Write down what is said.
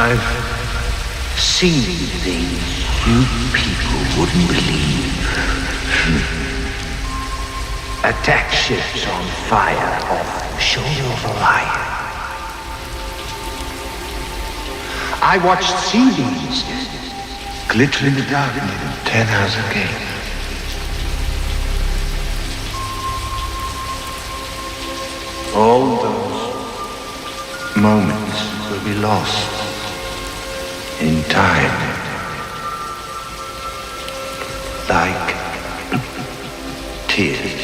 I've seen things you people wouldn't believe. Attack ships on fire off the shoulder of Orion. I watched sea beams glitter in the dark near the 10,000 gate. All those moments will be lost in time, like tears.